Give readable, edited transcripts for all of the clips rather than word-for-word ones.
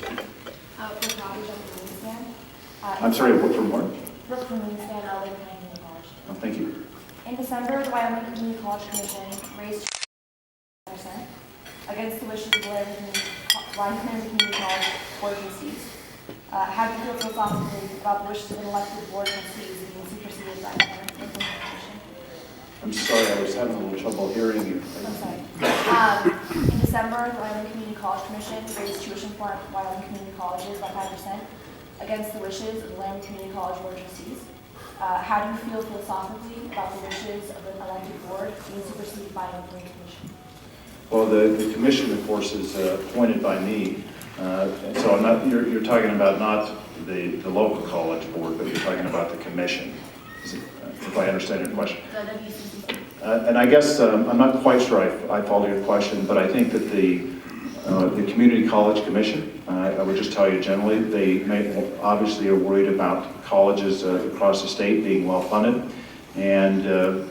For copies of the Wingspan. I'm sorry, what from where? Brooke from Wingspan, Laramie Community College. Oh, thank you. In December, the Wyoming Community College Commission raised 2% against the wishes of the Wyoming Community College Board of Trustees. How do you feel philosophically about the wishes of an elected board of trustees being superseded by the implementation? I'm sorry, I was having a little trouble hearing you. I'm sorry. In December, the Wyoming Community College Commission raised tuition for Wyoming community colleges by 5% against the wishes of the Laramie Community College Board of Trustees. How do you feel philosophically about the wishes of an elected board being superseded by an appointed commission? Well, the commission, of course, is appointed by me. And so I'm not, you're talking about not the local college board, but you're talking about the commission, if I understand your question. The WCCC. And I guess I'm not quite sure I follow your question, but I think that the Community College Commission, I would just tell you generally, obviously are worried about colleges across the state being well funded, and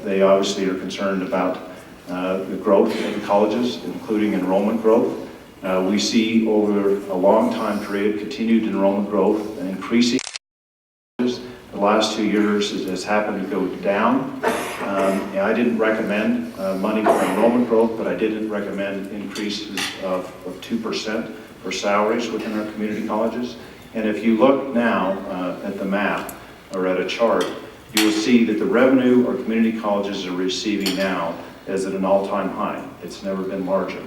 they obviously are concerned about the growth of the colleges, including enrollment growth. We see over a long time period continued enrollment growth and increasing. The last 2 years has happened to go down. I didn't recommend money for enrollment growth, but I did recommend increases of 2% for salaries within our community colleges. And if you look now at the map or at a chart, you will see that the revenue our community colleges are receiving now is at an all-time high. It's never been larger.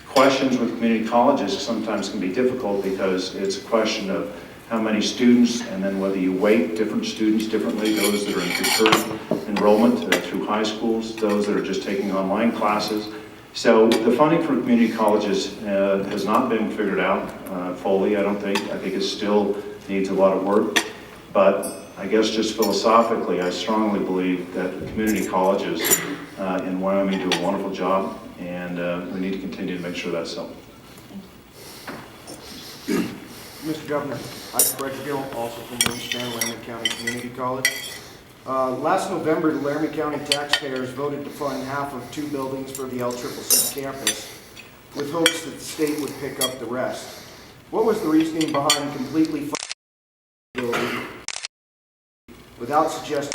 Questions with community colleges sometimes can be difficult because it's a question of how many students, and then whether you weight different students differently, those that are in preferred enrollment through high schools, those that are just taking online classes. So the funding for community colleges has not been figured out fully, I don't think. I think it still needs a lot of work. But I guess just philosophically, I strongly believe that community colleges in Wyoming do a wonderful job, and we need to continue to make sure that's so. Mr. Governor, I'm Fredregill, also from Wingspan, Laramie County Community College. Last November, the Laramie County taxpayers voted to fund half of 2 buildings for the LCCC campus, with hopes that the state would pick up the rest. What was the reasoning behind completely funding the building without suggesting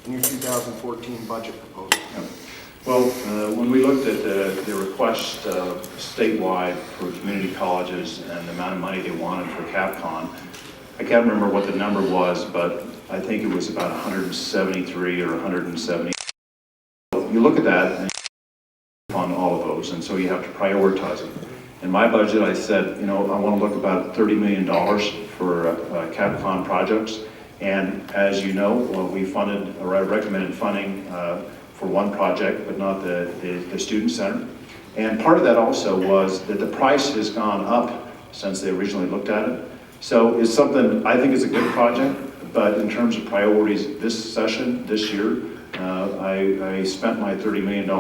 in your 2014 budget proposal? Well, when we looked at the request statewide for community colleges and the amount of money they wanted for CapCon, I can't remember what the number was, but I think it was about 173 or 170. You look at that and fund all of those, and so you have to prioritize them. In my budget, I said, I want to look about $30 million for CapCon projects, and as you know, we funded, or I recommended funding for one project, but not the student center. And part of that also was that the price has gone up since they originally looked at it. So it's something, I think it's a good project, but in terms of priorities this session, this year, I spent my $30 million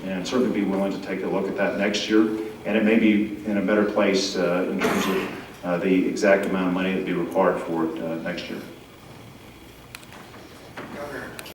and certainly be willing to take a look at that next year. And it may be in a better place in terms of the exact amount of money that would be required for it next year.